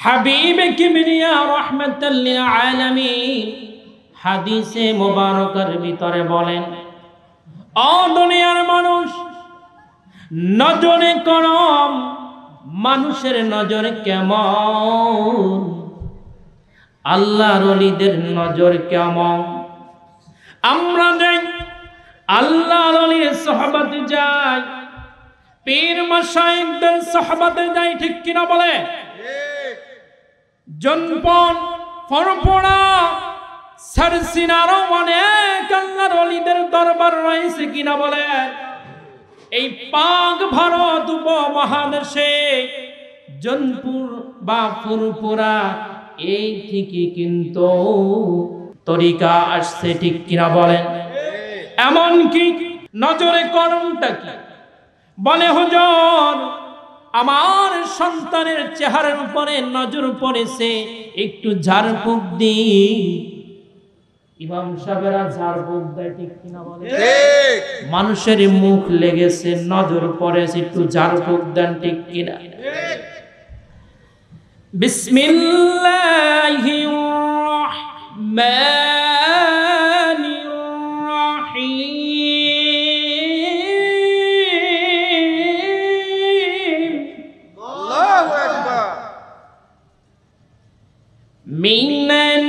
হাবিবে কিবরিয়া রাহমাতাল লিল আলামিন হাদিসে মুবারকার ভিতরে বলেন, ও দুনিয়ার মানুষ, নজরে করম মানুষের নজর কেমন, আল্লাহর ওলিদের নজর কেমন। আমরা যাই আল্লাহর ওলির সুহবতে যাই, পীর মাশায়েখদের সুহবতে যাই, ঠিক কিনা বলে? জনপন ফরপড়া সারসিনারও অনেক আল্লাহর ওলিদের দরবার রয়েছে কিনা বলে? এই পাক ভারত উপমহাদেশে জনপুর বা ফুরপুরা এই ঠিকই কিন্তু তরিকা আসছে, ঠিক কিনা বলেন? এমন কি নজরে করমটা কি? বলে হুজুর, আমার সন্তানের চেহারার উপরে নজর পড়েছে, একটু ঝাড়ফুঁক দিই। ইমাম সাহেবেরা ঝাড়ফুঁক দেয়, ঠিক কিনা বলে? মানুষের মুখ লেগেছে, নজর পড়েছে, একটু ঝাড়ফুঁক দেন, ঠিক কিনা? বিসমিল্লাহির রহমানির রহিম। আল্লাহু আকবার। মিনান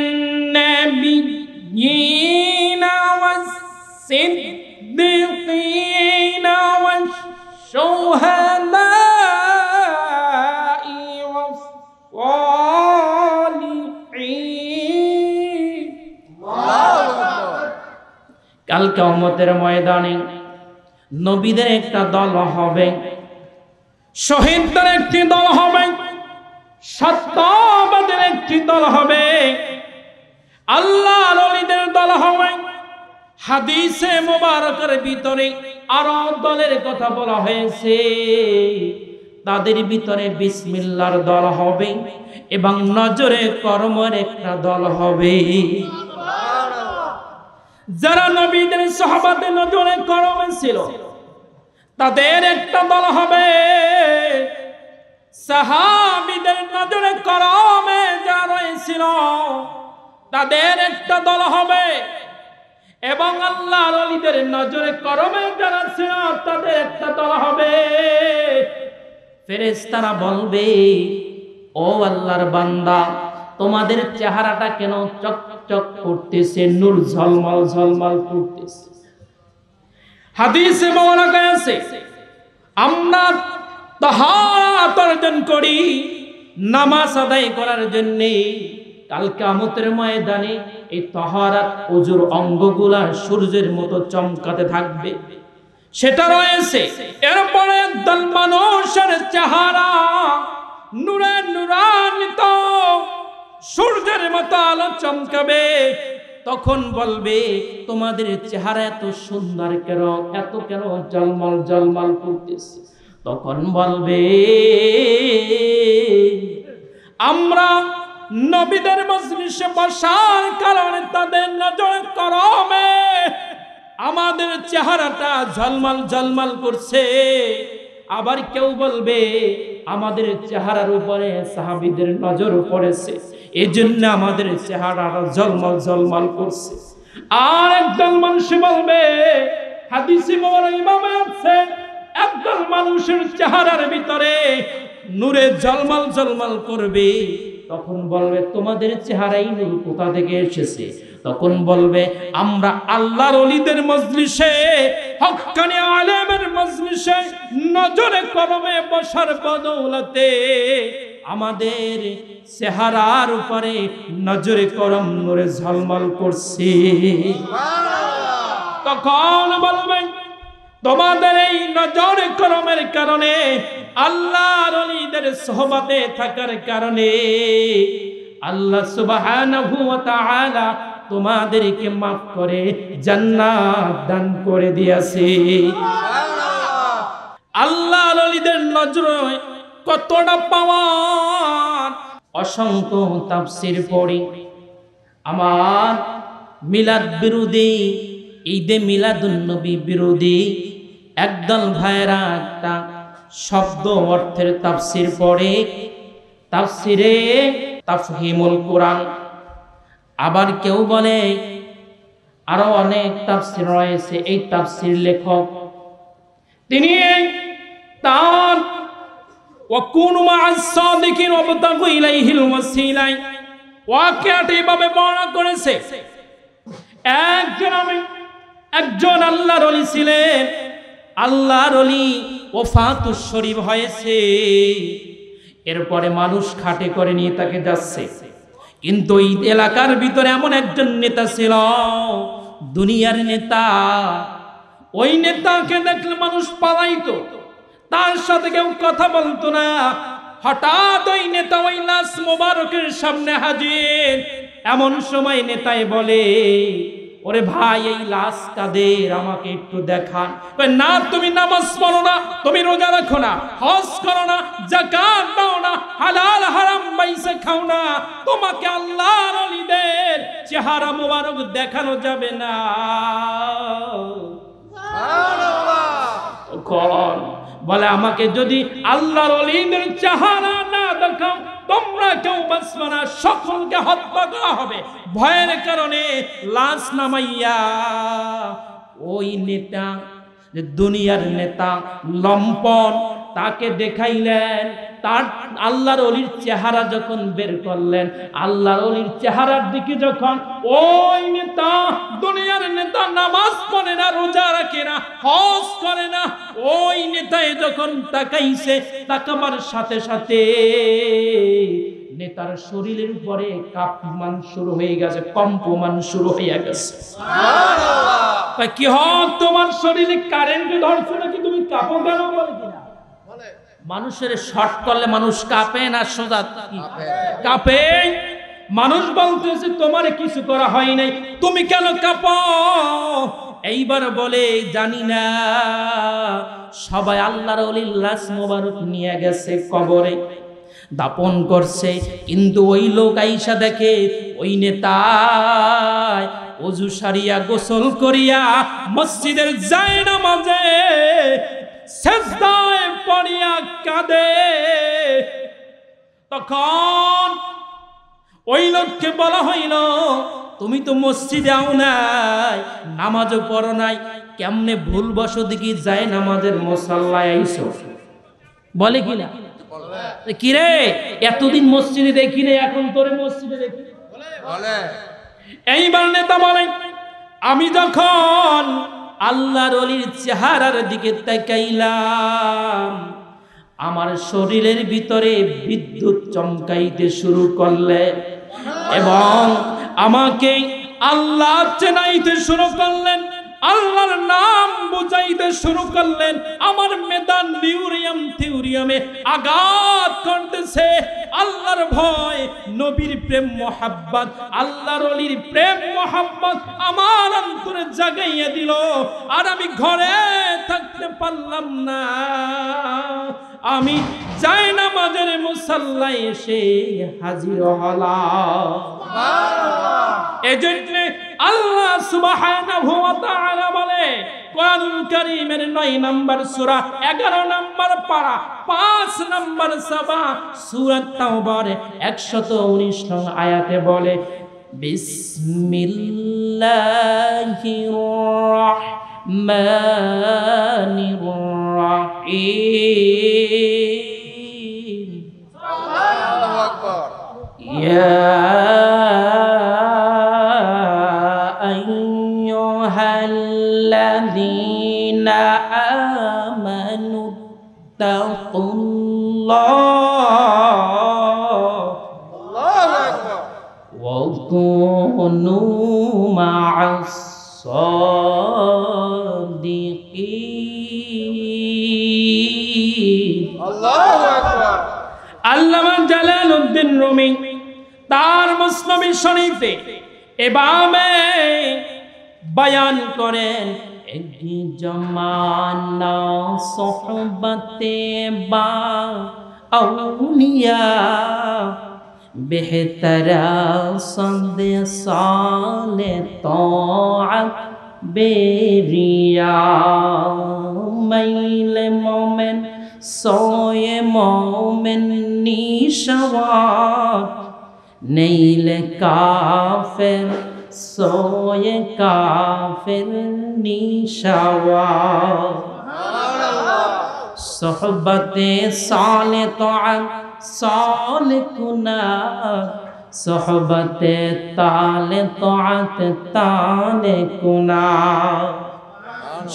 নাবিয়্যিনা ওয়াস-সিদ্দীকিনা ওয়াশ-শুহাদা'i ওয়াস-সালিহিন। আল্লাহু আকবার। কাল কিয়ামতের ময়দানে নবীদের একটা দল হবে, শহীদদের একটি দল হবে, সত্যবাদীদের একটি দল হবে, আল্লাহর ওলিদের দল হবে। হাদিসে মুবারকের ভিতরে আরো দলের কথা বলা হয়েছে, তাদের ভিতরে বিসমিল্লাহর দল হবে এবং নজরে করমের একটা দল হবে। যারা নবীদের সাহাবাতে নজরে করমে ছিল তাদের একটা দল হবে, সাহাবীদের নজরে করমে যারা ছিল তাদের একটা দল হবে, এবং আল্লাহর ওলিদের নজরে করমে যারা ছিল তাদের একটা দল হবে। ফেরেশতারা বলবে, ও আল্লাহর বান্দা, তোমাদের চেহারাটা কেন চকচক করতেছে, নূর ঝলমল ঝলমল করতেছে? হাদিসে বলা হয়েছে, আমরা তাহারাত অর্জন করি নামাজ আদায় করার জন্য। কাল কিয়ামতের ময়দানে এই তাহারাত ওযুর অঙ্গগুলা সূর্যের মতো চমকাতে থাকবে, সেটা রয়েছে। এরপরে একদল মানুষের চেহারা নূরে নূরান্বিত, সূর্যের মতো আলো চমকাবে। তখন বলবে, তোমাদের চেহারা এত সুন্দর কেন, এত কেন জলমল জলমল করতেছে? তখন বলবে, আমরা নবীদের মজলিসে বসার কারণে তাদের নজর করমে আমাদের চেহারাটা ঝলমল ঝলমল করছে। আবার কেউ বলবে, আমাদের চেহারার উপরে সাহাবীদের নজর পড়েছে, এজন্য আমাদের চেহারাটা ঝলমল ঝলমল করছে। আর একদল মানুষ বলবে, হাদিসে ইমামে আছে, একদল মানুষের চেহারার ভিতরে নূরে ঝলমল ঝলমল করবে। তখন বলবে, তোমাদের চেহারাই নূর কোথা থেকে এসেছে? তখন বলবে, আমরা আল্লাহর ওলিদের মজলিসে, হক্কানি আলেমের মজলিসে নজরে করমে বসার বদৌলতে আমাদের চেহারার উপরে নজরে করম নূরে ঝলমল করছে। তখন বলবে, তোমাদের এই নজরে করমের কারণে, আল্লাহর ওলিদের সোহবতে থাকার কারণে আল্লাহ সুবহানাহু ওয়া তাআলা তোমাদেরকে মাফ করে জান্নাত দান করে দিয়েছে। আল্লাহর ওলিদের নজরে কতটা পাওয়ার! অসংখ্য তাফসীর পড়ি, আমার মিলাদ বিরোধী, ঈদে মিলাদুন নবী বিরোধী একদল ভাইরা একটা শব্দ অর্থের তাফসীর পড়ে, তাফসিরে তাফহিমুল কোরআন। আবার কেউ বলে আরো অনেক তাফসির রয়েছে। এই তাফসির লেখক তিনি তার ওয়াকুনু মা'আস সাদিকিন ওয়াবতাগু ইলাইহিল ওয়াসিলা ওয়াকিয়াটি ভাবে বর্ণনা করেছে। একজন আল্লাহর ওলি ছিলেন, আল্লাহর ওলি ওফাতুস শরীফ হয়েছে, এরপরে মানুষ খাটে করে নিয়ে তাকে যাচ্ছে। কিন্তু এই এলাকার ভিতরে এমন একজন নেতা ছিল, দুনিয়ার নেতা। ওই নেতাকে দেখলে মানুষ পালাইতো, তার সাথে কেউ কথা বলতো না। হঠাৎ ওই নেতা ওই লাশ মোবারকের সামনে হাজির। এমন সময় নেতায় বলে, ওরে ভাই, এই লাশ কাদের, আমাকে একটু দেখান। না, তুমি নামাজ পড়ো না, তুমি রোজা রাখো না, হজ করো না, যাকাত দাও না, হালাল হারাম বাইসে খাও না, তোমাকে আল্লাহর ওলিদের চেহারা মোবারক দেখানো যাবে না। সুবহানাল্লাহ। বলে, আমাকে যদি আল্লাহর ওলিদের চেহারা না দেখাও, তোমরা কেউ বাঁচবে না, সকলকে হত্যা করা হবে। ভয়ের কারণে লাশ নামাইয়া ওই নেতা, যে দুনিয়ার নেতা লম্পন, তাকে দেখাইলেন। তার আল্লাহর ওলির চেহারা যখন বের করলেন, আল্লাহর ওলির চেহারার দিকে যখন ওই নেতা, দুনিয়ার নেতা, নামাজ পড়ে না, রোজা রাখে না, হজ করে না, ওই নেতায় যখন তাকাইছে, তাকাবার সাথে সাথে নেতার শরীরের উপরে কাঁপমান শুরু হয়ে গেছে, কম্পমান শুরু হয়ে গেছে। সুবহানাল্লাহ। কি হোক, তোমার শরীরে কারেন্ট ধরছে নাকি, তুমি কাঁপো কেন? বলে কিনা মানুষের শর্ট করলে মানুষ কাঁপে না, সোজা কাঁপে। মানুষ বলতেছে তোমার কিছু করা হয় নাই, তুমি কেন কাঁপো? এইবার বলে, জানি না, সবাই আল্লাহর ওলির লাশ মোবারক নিয়ে গেছে, কবরে দাপন করছে। কিন্তু ওই লোক আইসা দেখে ওই নেতা ওযু সারিয়া গোসল করিয়া মসজিদের জায়নামাজে সিজদায় পড়িয়া কাঁদে। তখন ওই লোককে বলা হইল, তুমি তো মসজিদে আও নাই, নামাজও পড়ো নাই, কেমনে ভুলবশত কি জায়নামাজের মুসাল্লায় আইছো? বলে কিনা? কিরে, এতদিন মসজিদে দেখি রে, এখন তোরে মসজিদে দেখি। এইবার নেতা বলে, আমি যখন আল্লাহর ওলির চেহারার দিকে তাকাইলাম, আমার শরীরের ভিতরে বিদ্যুৎ চমকাইতে শুরু করলে এবং আমাকে আল্লাহ চেনাইতে শুরু করলেন, আল্লাহর নাম বুঝাইতে শুরু করলেন। আমার মেদান নিউরিয়াম থিউরিয়ামে আঘাত করতেছে। আল্লাহর ভয়, নবীর প্রেম মোহাব্বত, আল্লাহর ওলির প্রেম মোহাব্বত আমার অন্তরে জাগাইয়া দিল। আর আমি ঘরে থাকতে পারলাম না, আমি জায়নামাজের মুসাল্লায় এসে হাজির হলাম। এজন্য আল্লাহ সুবহানাহু ওয়া তাআলা বলে কোরআনুল কারীমের 9 নম্বর সূরা 11 নম্বর পারা 5 নম্বর সাবা সূরা তাওবার 119 নং আয়াতে বলে, বিসমিল্লাহির রাহমানির রাহিম। আল্লাহু আকবার। ইয়া আইয়ুহাল্লাযীনা আমানু তাকুল্লাহ ওয়া কুনু মা'আস সাদিকিন। আল্লাহু আকবার। আল্লামা জালালউদ্দিন রুমি তার মুসনাদ শরীফে এভাবে বয়ান করেন, একটি জমানা সোহবতে বা আউলিয়া বেহতরা সদে সালে তাআত বেরিয়া মাইল মোমেন सोए मोमिन निशावार नीले काफिर सोए काफिर निशावार सोहबते साले तोअन साले कुनार सोहबते ताले तोअत ताले कुनार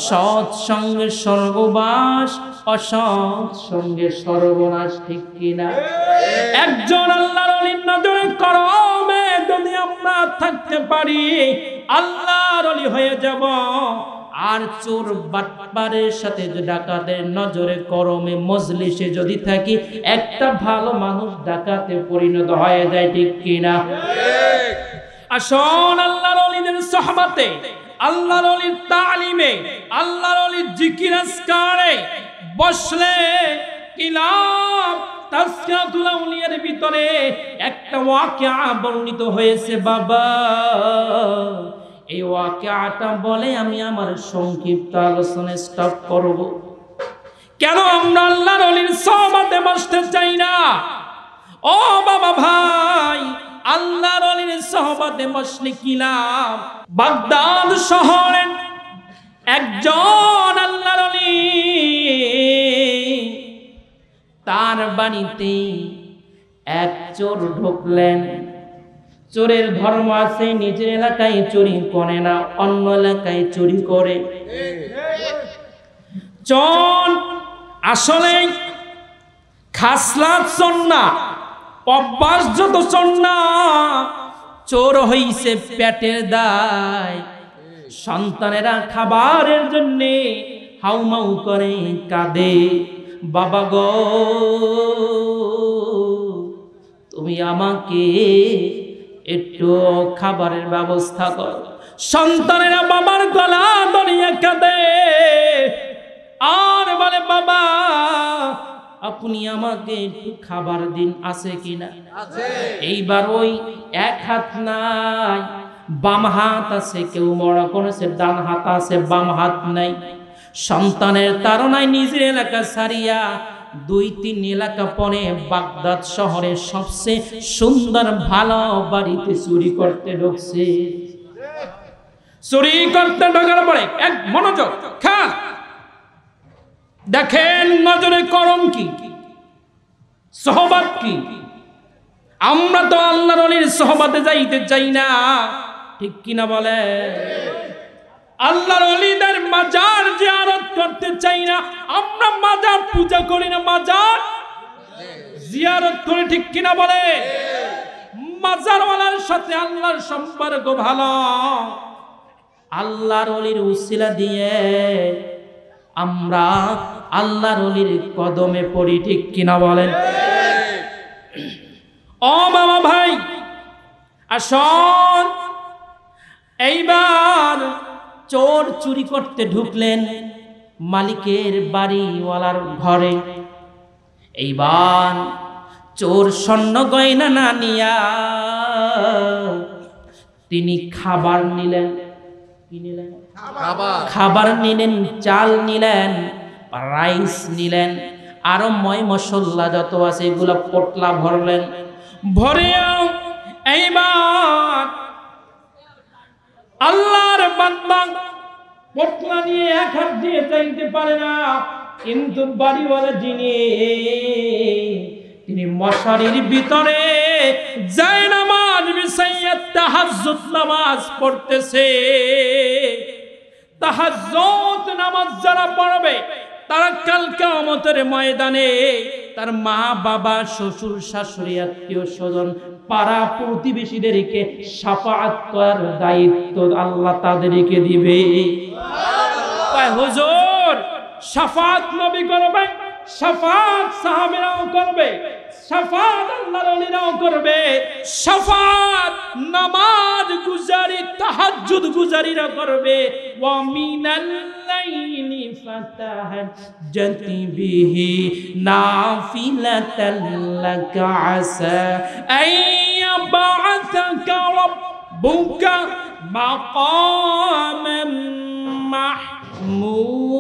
সৎ সঙ্গে স্বর্গবাস অসৎ সঙ্গে সর্বনাশ ঠিক কিনা একজন আল্লাহর ওলির নজরে করমে যদি আমরা থাকতে পারি আল্লাহর ওলি হয়ে যাব আর চোর বাটপারের সাথে ডাকাতের নজরে করমে মজলিসে যদি থাকি একটা ভালো মানুষ ডাকাতে পরিণত হয়ে যায় ঠিক কিনা আসুন আল্লাহর ওলিদের সুহবতে আল্লাহর ওলির তালিমে আল্লাহর ওলির জিকির আজকারে বসলে কিলাব তাসকিয়াতুল আউলিয়ার ভিতরে একটা ওয়াকিয়া বর্ণিত হয়েছে বাবা এই ওয়াকিয়াটা বলে আমি আমার সংক্ষিপ্ত আলোচনা স্টপ করব কেন আমরা আল্লাহর ওলির সুহবতে বসতে চাই না ও বাবা ভাই আল্লাহর ওলির সুহবতে বসলে কি লাভ বাগদাদ শহরে একজন আল্লাহর ওলি তার বাড়িতে এক চোর ঢুকলেন চোরের ধর্ম আছে নিজের এলাকায় চুরি করে না অন্য এলাকায় চুরি করে চোর আসলে খাসলাত চোর না অভ্যাসযত চোর না চোর হইছে পেটের দায় সন্তানেরা খাবারের জন্য হাউমাউ করে কাঁদে বাবা গো তুমি আমাকে একটু খাবারের ব্যবস্থা করো সন্তানেরা বাবার গলা ধরিয়া কাঁদে আর বলে বাবা আপনি আমাকে একটু খাবার দিন আছে কিনা এইবার ওই এক হাত নাই বাম হাত আছে কেউ মরা করেছে ডান হাত আছে বাম হাত নাই সন্তানের তাড়নায় নিজের এলাকা ছাড়িয়া 2-3 এলাকা পরে বাগদাদ শহরের সবচেয়ে সুন্দর ভালো বাড়িতে চুরি করতে ঢুকছে চুরি করতে ঢোকার পরে এক মনোযোগ খান দেখেন নজরে করম কি সুহবত কি আমরা তো আল্লাহর ওলির সুহবতে যাইতে চাই না ঠিক কিনা বলে আল্লাহর ওলিদের মাজার জিয়ারত করতে চাই না আমরা মাজার পূজা করি না মাজার জিয়ারত করি ঠিক কিনা বলে মাজারওয়ালার সাথে আল্লাহর সম্পর্ক ভালো আল্লাহর ওলির উসিলা দিয়ে আমরা আল্লাহর ওলির কদমে পড়ি ঠিক কিনা বলেন ও বাবা ভাই আসুন এইবার চোর চুরি করতে ঢুকলেন মালিকের বাড়িওয়ালার ঘরে এইবার চোর স্বর্ণ গয়না না নিয়া তিনি খাবার নিলেন কি নিলেন খাবার নিলেন চাল নিলেন রাইস নিলেন আরো ময় মশলা যত আছে এগুলো পোটলা ভরলেন ভরে এইবার আল্লাহর বান্দা পোটলা নিয়ে এক হাত দিয়ে চাইতে পারে না কিন্তু বাড়িওয়ালা তিনি মশারির ভিতরে যায় নামাজ বিছাইয়া তাহাজ্জুদ নামাজ পড়তেছে তাহাজ্জুদ নামাজ যারা পড়বে তারা কাল কিয়ামতের ময়দানে তার মা বাবা শ্বশুর শাশুড়ি আত্মীয় স্বজন পাড়া প্রতিবেশীদেরকে শাফাআত করার দায়িত্ব আল্লাহ তাদেরকে দিবে কয় হুজুর শাফাআত নবী করবে শাফাআত সাহাবীরাও করবে শাফাআত আল্লাহর ওলিরাও করবে শাফাআত নামাজ গুজারি তাহাজ্জুদ গুজারিরা করবে ওয়া মিনাল লাইলি ফাতাহাজ্জাতি বিহি নাফিলাতান লাকা আসা আইয়াবআসাকা রাব্বুকা মাকামান মাহমুদা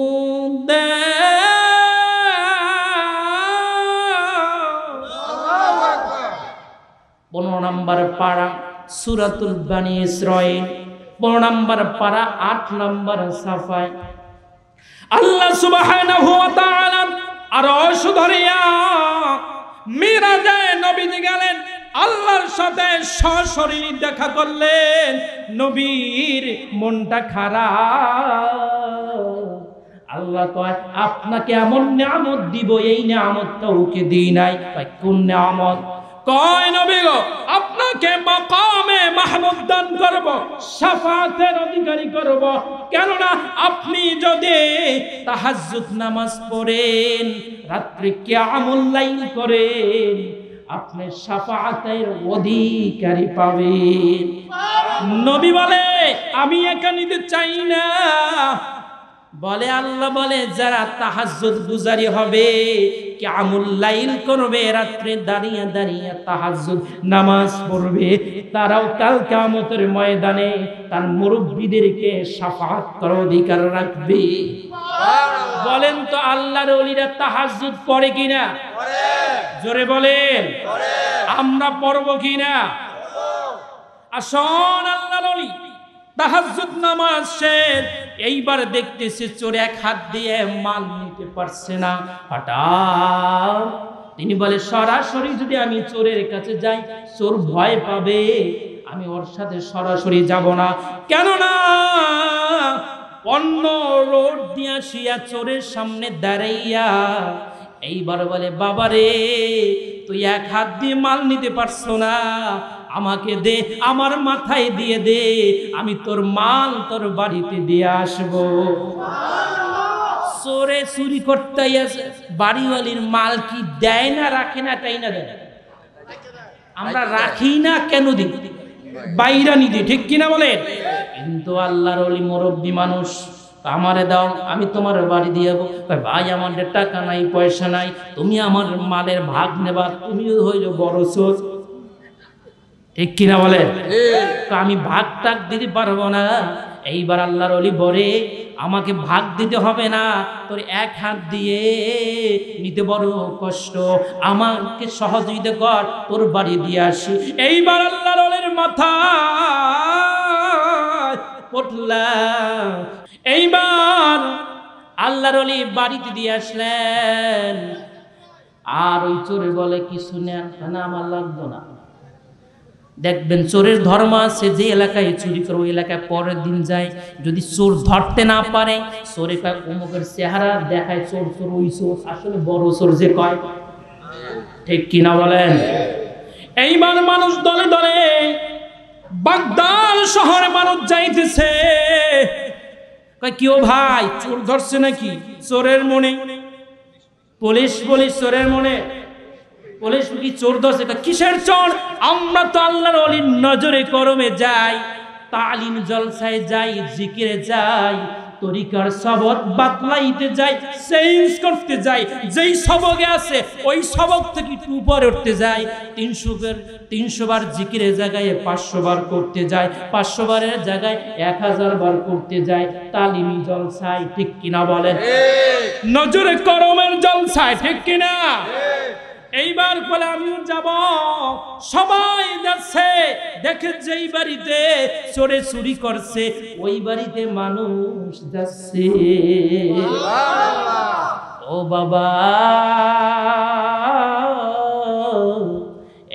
15 নম্বর পারা সূরাতুল বানি ইসরাঈল, 15 নম্বর পারা 8 নম্বর সাফায়। আল্লাহ সুবহানাহু ওয়া তাআলা আরশ ধরিয়া মিরাজে নবীজি গেলেন, আল্লাহর সাথে সশরীরে দেখা করলেন। নবীর মনটা খারাপ। আল্লাহ কয় আপনাকে এমন নিয়ামত দিব, এই নিয়ামতটা ওকে দিই নাই। কোন নিয়ামত? কয় নবী গো, আপনাকে মাকামে মাহমুদ দান করব, শাফাতের অধিকারী করব। কেননা আপনি যদি তাহাজ্জুদ নামাজ পড়েন, রাত্রে কিয়ামুল লাইল করেন, আপনি শাফাতের অধিকারী পাবেন। নবী বলে আমি একা নিতে চাই না। বলে আল্লাহ বলে যারা তাহাজ্জুদ গুজারি হবে, কিয়ামুল লাইল করবে, রাত্রে দাঁড়িয়ে দাঁড়িয়ে তাহাজ্জুদ নামাজ পড়বে, তারাও কাল কিয়ামতের ময়দানে তার মুরব্বিদেরকে শাফাআত করার অধিকার রাখবে। বলেন তো আল্লাহর ওলিরা তাহাজ্জুদ পড়ে কিনা? জোরে বলেন। আমরা পড়ব কিনা? আসুন আল্লাহর ওলি তাহাজ্জুদ নামাজ শেষ, এইবার দেখতেছে চোর এক হাত দিয়ে মাল নিতে পারছে না। হঠাৎ তিনি বলে সরাসরি যদি আমি চোরের কাছে যাই, চোর ভয় পাবে, আমি ওর সাথে সরাসরি যাব না। কেননা অন্য রোড দিয়া শিয়া চোরের সামনে দাঁড়াইয়া এইবার বলে বাবারে তুই এক হাত দিয়ে মাল নিতে পারছো না, আমাকে দে, আমার মাথায় দিয়ে দে, আমি তোর মাল তোর বাড়িতে দিয়ে আসবো। চোরে চুরি করতে আছে, বাড়িওয়ালির মাল কি দেয় না, রাখে না, তাই না দেয়? আমরা রাখি না কেন দিই? বাইরা নিদি, ঠিক কিনা বলেন? কিন্তু আল্লাহর ওলি মুরব্বী মানুষ, আমারে দাও, আমি তোমার বাড়ি দিয়ে যাবো। ভাই আমাদের টাকা নাই, পয়সা নাই, তুমি আমার মালের ভাগ নেবা, তুমিও হইল বড় চোর, ঠিক কিনা বলে? আমি ভাগ টাক দিতে পারবো না। এইবার আল্লাহর ওলি বলে আমাকে ভাগ দিতে হবে না, তোর এক হাত দিয়ে নিতে বড় কষ্ট, আমাকে সহযোগিতা কর, তোর বাড়ি দিয়ে আসি। এইবার আল্লাহর ওলির মাথা পটলাম। এইবার আল্লাহর ওলি বাড়িতে দিয়ে আসলেন। আর ওই চোরে বলে কিছু নেন না, আমার লাগতো না। দেখবেন চোরের ধর্ম আছে, যে এলাকায় চুরি করে ওই এলাকায় পরের দিন যায়, যদি চোর ধরতে না পারে, চোরে কয় অমুকের চেহারা দেখায় চোর, চোর ওই চোর, আসলে বড় চোর যে কয়, ঠিক কিনা বলেন? এইবার মানুষ দলে দলে বাগদাদ শহরে মানুষ যাইতেছে, কয় কি ও ভাই চোর ধরছে নাকি? চোরের মনে পুলিশ, পুলিশ চোরের মনে পুলিশ কি চোর ধরছে? কিসের চোর? আমরা তো আল্লাহর ওলির নজরে করমে যাই, তালিম জলসায় যাই, জিকিরে যাই, তরিকার সবক বাতলাইতে যাই, চেঞ্জ করতে যাই, যেই সবকে আছে ওই সবক থেকে একটু উপরে উঠতে যাই। 300 বার জিকিরের জায়গায় 500 বার করতে যাই, 500 বারের জায়গায় 1000 বার করতে যাই, তালিমি জলসায়, ঠিক কিনা বলেন? নজরে করমের জলসায়, ঠিক কিনা? এইবার বলে আমিও যাব, সবাই যাচ্ছে, দেখে যেই বাড়িতে চোরে চুরি করছে ওই বাড়িতে মানুষ যাচ্ছে। ও বাবা,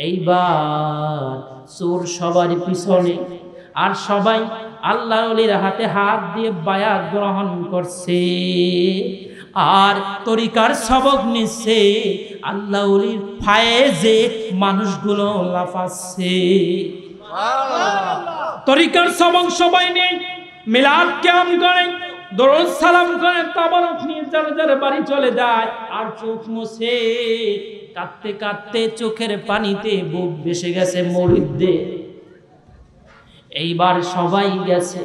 এইবার চোর সবার পিছনে, আর সবাই আল্লাহর ওলির হাতে হাত দিয়ে বায়াত গ্রহণ করছে, আর তরিকার সবক নিচ্ছে। আল্লাহ ওলির ফায়েজে মানুষগুলো লাফাচ্ছে। তরিকার সবক সবাই নেই, মিলাদ কিয়াম করে, দরুদ সালাম করে, তাবারক নিয়ে যার যার বাড়ি চলে যায়, আর চোখ মুছে কাঁদতে কাঁদতে চোখের পানিতে বুক ভেসে গেছে মরিদদের। এইবার সবাই গেছে,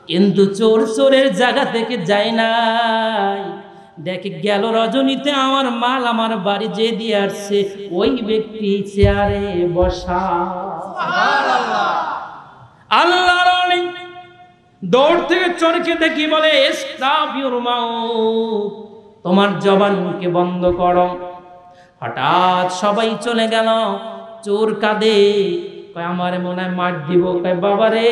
কিন্তু চোর চোরের জায়গা থেকে যায় নাই। দেখে গেল রজনীতে আমার মাল আমার বাড়ি যে দিয়ে আসছে ওই ব্যক্তি চেয়ারে বসা। আল্লাহর ওলি দৌড় থেকে চোরকে দেখি বলে স্টপ ইউর মাউথ, তোমার জবানকে বন্ধ করো। হঠাৎ সবাই চলে গেল, চোর কাঁদে, কয় আমার মনে হয় মার দিব। কয় বাবা রে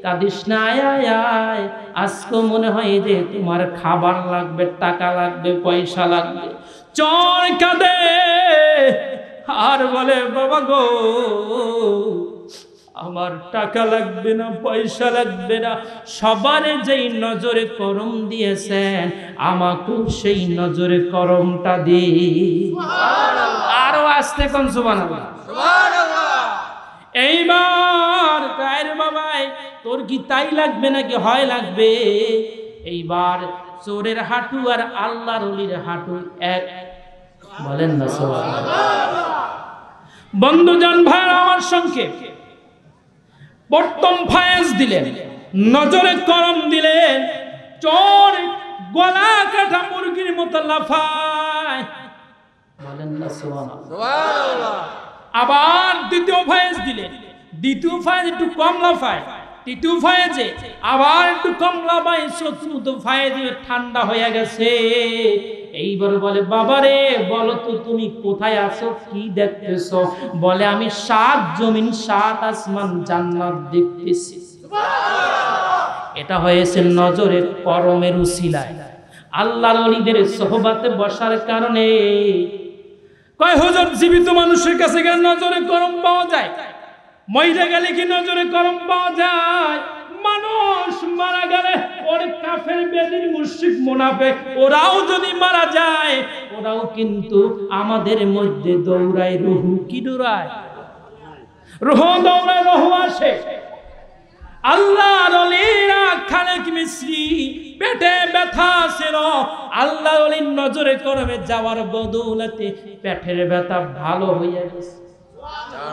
কাঁদিস না, আয় আয় আয়, আজকে মনে হয় যে তোমার খাবার লাগবে, টাকা লাগবে, পয়সা লাগবে। চোর কাঁদে আর বলে বাবা গো আমার টাকা লাগবে না, পয়সা লাগবে না, সবার যেই নজরে করম দিয়েছেন আমাকেও সেই নজরে করমটা দি। আরো আসতে কোন সুবহানাল্লাহ। এইবার কায়ের বাবাই তোর কি তাই লাগবে নাকি হয় লাগবে? এইবার চোরের হাঁটু আর আল্লাহর ওলির হাঁটু এক, বলেন না সুবহানাল্লাহ। বন্ধুজন ভাই আমার সঙ্গে প্রথম ফায়েজ দিলেন, নজরে করম দিলেন, চোর গলা কাটা মুরগির মতো লাফায়, বলেন না সুবহানাল্লাহ। আবার দ্বিতীয় ফায়েজ দিলেন, দ্বিতীয় ফায়েজ একটু কম লাফায়, তৃতীয় ফায়েজে আবার একটু কম লাফায়, চতুর্থ ফায়েজে ঠান্ডা হয়ে গেছে। এইবার বলে বাবারে বলো তো তুমি কোথায় আছো, কি দেখতেছো? বলে আমি 7 জমিন 7 আসমান জান্নাত দেখতেছি। এটা হয়েছে নজরের করমের উসিলায়, আল্লাহর ওলিদের সোহবাতে বসার কারণে। কয় হুজুর জীবিত মানুষের কাছে গেলে নজরে করম পাওয়া যায়, মইরা গেলে কি নজরে করম পাওয়া যায়? মানুষ মারা গেলে ওর কাফের বেদিন মুশরিক মুনাফিক ওরাও যদি মারা যায়, ওরাও কিন্তু আমাদের মধ্যে দৌড়ায়, রুহু কি দৌড়ায়, রুহু দৌড়ায়, রুহু আসে। আল্লাহর ওলিরা খালেক মিসরি পেটে ব্যথা ছিল, আল্লাহর ওলির নজরে করবে যাওয়ার বদৌলতে পেটের ব্যথা ভালো হয়ে গেছে।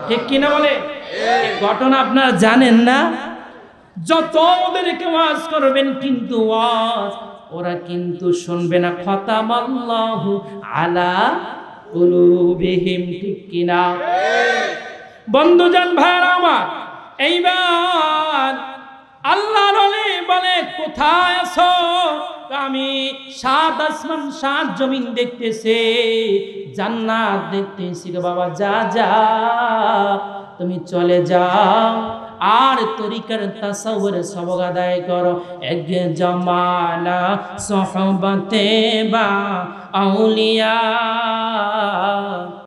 ঠিক কিনা বলে? এই ঘটনা আপনারা জানেন না? যত ওদেরকে ওয়াজ করবেন কিন্তু ওয়াজ ওরা কিন্তু শুনবে না। খতামাল্লাহু আলা কুলুবিহিম, ঠিক কিনা? বন্ধুজান ভাইরা আমার, এইবার আল্লাহর ওলি বলে কোথায় আছো? আমি 7 আসমান 7 জমিন দেখতেছি, জান্নাত দেখতেছি। বাবা যা যা তুমি চলে যাও আর তরিকার তাসাউর সবক আদায় করো। এক জামানা সোহবতে বা আউলিয়া